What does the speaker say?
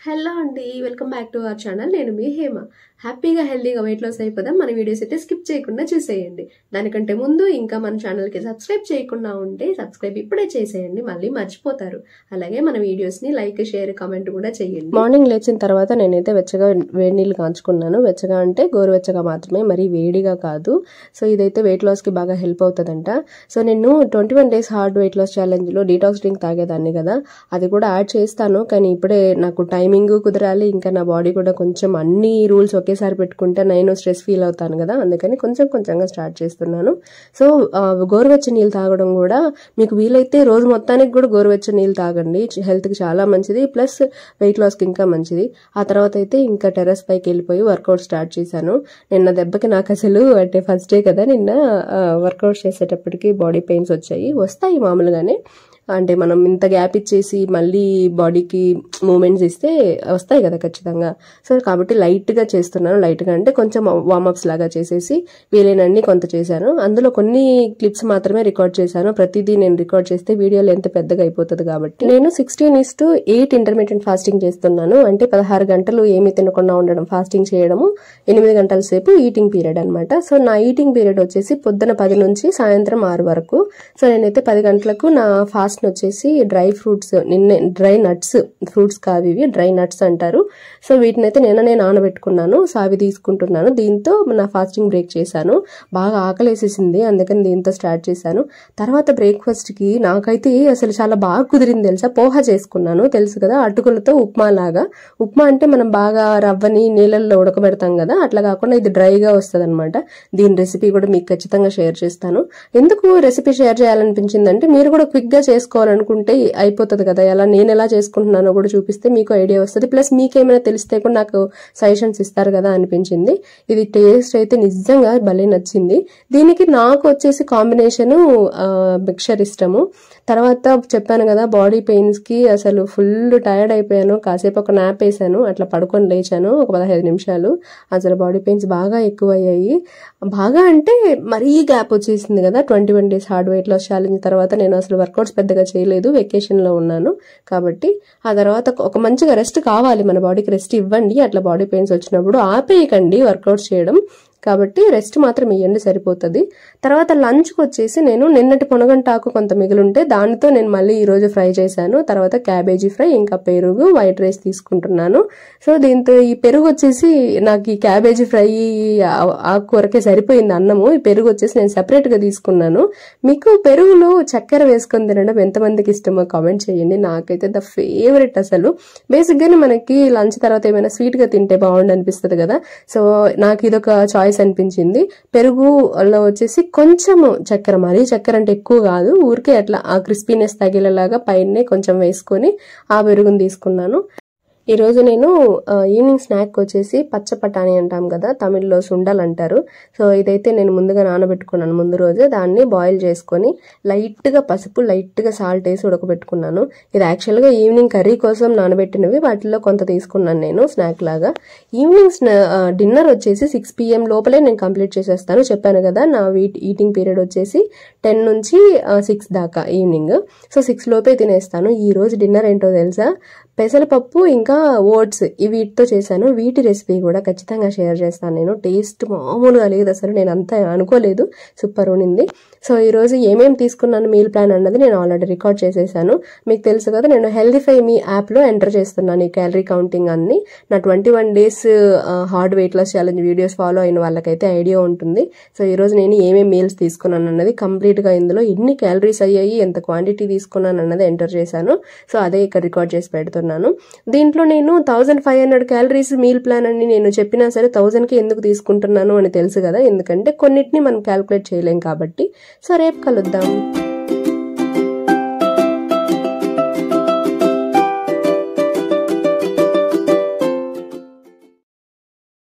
Hello అండి, welcome back to our channel. నేను మీ హేమ. హ్యాపీగా హెల్దీగా వెయిట్ లాస్ అయిపోదాం. మన వీడియోస్ అయితే స్కిప్ చేయకుండా చూసేయండి. దానికంటే ముందు ఇంకా మన ఛానల్కి సబ్స్క్రైబ్ చేయకుండా ఉంటే సబ్స్క్రైబ్ ఇప్పుడే చేసేయండి, మళ్ళీ మర్చిపోతారు. అలాగే మన వీడియోస్ని లైక్, షేర్, కామెంట్ కూడా చేయండి. మార్నింగ్ లేచిన తర్వాత నేనైతే వెచ్చగా వేడి నీళ్ళు కాంచుకున్నాను. వెచ్చగా అంటే గోరువెచ్చగా మాత్రమే, మరీ వేడిగా కాదు. సో ఇదైతే వెయిట్ లాస్కి బాగా హెల్ప్ అవుతుందంట. సో నేను 21 days హార్డ్ వెయిట్ లాస్ ఛాలెంజ్లో డీటాక్స్ డ్రింక్ తాగేదాన్ని కదా, అది కూడా యాడ్ చేస్తాను. కానీ ఇప్పుడే నాకు టైమింగ్ కుదరాలి, ఇంకా నా బాడీ కూడా కొంచెం అన్ని రూల్స్ ఒకేసారి పెట్టుకుంటే నేను స్ట్రెస్ ఫీల్ అవుతాను కదా, అందుకని కొంచెం కొంచెంగా స్టార్ట్ చేస్తున్నాను. సో గోరువెచ్చని నీళ్ళు తాగడం కూడా మీకు వీలైతే రోజు మొత్తానికి కూడా గోరువెచ్చని నీళ్ళు తాగండి. హెల్త్కి చాలా మంచిది, ప్లస్ వెయిట్ లాస్కి ఇంకా మంచిది. ఆ తర్వాత అయితే ఇంకా టెర్రస్ పైకి వెళ్ళిపోయి వర్కౌట్ స్టార్ట్ చేశాను. నిన్న దెబ్బకి నాకు అసలు అంటే ఫస్ట్ డే కదా, నిన్న వర్కౌట్ చేసేటప్పటికి బాడీ పెయిన్స్ వస్తాయి మామూలుగానే. అంటే మనం ఇంత గ్యాప్ ఇచ్చేసి మళ్ళీ బాడీకి మూమెంట్స్ ఇస్తే వస్తాయి కదా ఖచ్చితంగా. సో కాబట్టి లైట్గా చేస్తున్నాను. లైట్గా అంటే కొంచెం వార్మప్స్ లాగా చేసేసి వీలైనన్ని కొంత చేశాను. అందులో కొన్ని క్లిప్స్ మాత్రమే రికార్డ్ చేశాను. ప్రతిదీ నేను రికార్డ్ చేస్తే వీడియో లెంత్ పెద్దగా అయిపోతుంది కాబట్టి నేను 16:8 ఇంటర్మీడియట్ ఫాస్టింగ్ చేస్తున్నాను. అంటే 16 గంటలు ఏమీ తినకుండా ఉండడం, ఫాస్టింగ్ చేయడము, 8 గంటల సేపు ఈటింగ్ పీరియడ్ అనమాట. సో నా ఈటింగ్ పీరియడ్ వచ్చేసి పొద్దున 10 నుంచి సాయంత్రం 6 వరకు. సో నేనైతే 10 గంటలకు నా ఫాస్ట్ వచ్చేసి dry fruits, dry nuts, fruits కావి, ఇవి డ్రై నట్స్ అంటారు. సో వీటిని అయితే నిన్ననే నానబెట్టుకున్నాను. సో అవి తీసుకుంటున్నాను. దీంతో నా ఫాస్టింగ్ బ్రేక్ చేశాను. బాగా ఆకలేసేసింది, అందుకని దీంతో స్టార్ట్ చేశాను. తర్వాత బ్రేక్ఫాస్ట్ కి నాకైతే అసలు చాలా బాగా కుదిరింది తెలుసా. పోహా చేసుకున్నాను, తెలుసు కదా, అటుకులతో ఉప్మా లాగా. ఉప్మా అంటే మనం బాగా రవ్వని నీళ్ళల్లో ఉడకబెడతాం కదా, అట్లా కాకుండా ఇది డ్రైగా వస్తుంది అనమాట. దీని రెసిపీ కూడా మీకు ఖచ్చితంగా షేర్ చేస్తాను. ఎందుకు రెసిపీ షేర్ చేయాలనిపించిందంటే, మీరు కూడా క్విక్ గా చేసుకోవాలనుకుంటే అయిపోతుంది కదా, ఎలా నేను ఎలా చేసుకుంటున్నానో కూడా చూపిస్తే మీకు ఐడియా వస్తుంది. ప్లస్ మీకేమైనా తెలిస్తే కూడా నాకు సజెషన్స్ ఇస్తారు కదా అనిపించింది. ఇది టేస్ట్ అయితే నిజంగా భలే నచ్చింది. దీనికి నాకు వచ్చేసి కాంబినేషన్ మిక్చర్ ఇష్టము. తర్వాత చెప్పాను కదా, బాడీ పెయిన్స్ కి అసలు ఫుల్ టైర్డ్ అయిపోయాను. కాసేపు ఒక నాప్ వేసాను, అట్లా పడుకొని లేచాను ఒక 15 నిమిషాలు. అసలు బాడీ పెయిన్స్ బాగా ఎక్కువ అయ్యాయి. బాగా అంటే మరీ గ్యాప్ వచ్చేసింది కదా. 21 days hard weight loss challenge తర్వాత నేను అసలు వర్కౌట్స్ పెద్దగా చేయలేదు, వెకేషన్ లో ఉన్నాను కాబట్టి. ఆ తర్వాత ఒక మంచిగా రెస్ట్ కావాలి, మన బాడీకి రెస్ట్ ఇవ్వండి. అట్లా బాడీ పెయిన్స్ వచ్చినప్పుడు ఆపేయకండి వర్కౌట్స్ చేయడం, కాబట్టి రెస్ట్ మాత్రం ఇవ్వండి, సరిపోతుంది. తర్వాత లంచ్కి వచ్చేసి నేను నిన్నటి పొనగంటాకు కొంత మిగిలింటే దానితో నేను మళ్ళీ ఈరోజు ఫ్రై చేశాను. తర్వాత క్యాబేజీ ఫ్రై, ఇంకా పెరుగు, వైట్ రైస్ తీసుకుంటున్నాను. సో దీంతో ఈ పెరుగు వచ్చేసి నాకు ఈ క్యాబేజీ ఫ్రై ఆకుకూరకే సరిపోయింది అన్నము. ఈ పెరుగు వచ్చేసి నేను సెపరేట్ గా తీసుకున్నాను. మీకు పెరుగులో చక్కెర వేసుకొని తినడం ఎంతమందికి ఇష్టమో కామెంట్ చేయండి. నాకైతే ద ఫేవరెట్ అసలు. బేసిక్ గానే మనకి లంచ్ తర్వాత ఏమైనా స్వీట్ గా తింటే బాగుండు అనిపిస్తుంది కదా. సో నాకు ఇదొక చాయిస్ అనిపించింది. పెరుగులో వచ్చేసి కొంచెం చక్కెర, మరీ చక్కెర అంటే ఎక్కువ కాదు, ఊరికే అట్లా ఆ క్రిస్పీనెస్ తగిలేలాగా పైనే కొంచెం వేసుకొని ఆ పెరుగుని తీసుకున్నాను. ఈరోజు నేను ఈవినింగ్ స్నాక్ వచ్చేసి పచ్చ బఠానీ అంటాం కదా, తమిళ్లో సుండల్ అంటారు. సో ఇదైతే నేను ముందుగా నానబెట్టుకున్నాను. ముందు రోజే దాన్ని బాయిల్ చేసుకొని లైట్గా పసుపు, లైట్గా సాల్ట్ వేసి ఉడకబెట్టుకున్నాను. ఇది యాక్చువల్గా ఈవినింగ్ కర్రీ కోసం నానబెట్టినవి, వాటిలో కొంత తీసుకున్నాను నేను స్నాక్ లాగా. ఈవినింగ్ డిన్నర్ వచ్చేసి 6 PM లోపలే నేను కంప్లీట్ చేసేస్తాను. చెప్పాను కదా, నా ఈటింగ్ పీరియడ్ వచ్చేసి 10 నుంచి 6 దాకా ఈవినింగ్. సో 6 లోపే తినేస్తాను. ఈ రోజు డిన్నర్ ఏంటో తెలుసా, పెసరపప్పు ఇంకా ఓట్స్, వీటితో చేశాను. వీటి రెసిపీ కూడా ఖచ్చితంగా షేర్ చేస్తాను నేను. టేస్ట్ మామూలుగా లేదు అసలు, నేను అంతా అనుకోలేదు, సూపర్ ఉండింది. సో ఈరోజు ఏమేమి తీసుకున్నాను మీల్ ప్లాన్ అన్నది నేను ఆల్రెడీ రికార్డ్ చేసేసాను. మీకు తెలుసు కదా, నేను హెల్దీఫై మీ యాప్లో ఎంటర్ చేస్తున్నాను ఈ క్యాలరీ కౌంటింగ్ అన్ని. నా 21 days hard weight loss challenge videos follow అయిన వాళ్ళకైతే ఐడియా ఉంటుంది. సో ఈరోజు నేను ఏమేమి మీల్స్ తీసుకున్నాను అన్నది కంప్లీట్గా, ఇందులో ఎన్ని క్యాలరీస్ అయ్యాయి, ఎంత క్వాంటిటీ తీసుకున్నాను అన్నది ఎంటర్ చేశాను. సో అదే ఇక్కడ రికార్డ్ చేసి పెడుతున్నాను. దీంట్లో నేను 1500 క్యాలరీస్ మీల్ ప్లాన్ అని నేను చెప్పినా సరే 1000కి ఎందుకు తీసుకుంటున్నాను అని తెలుసు కదా, ఎందుకంటే కొన్నిటిని మనం క్యాల్కులేట్ చేయలేం కాబట్టి. సో రేపు కలుద్దాం.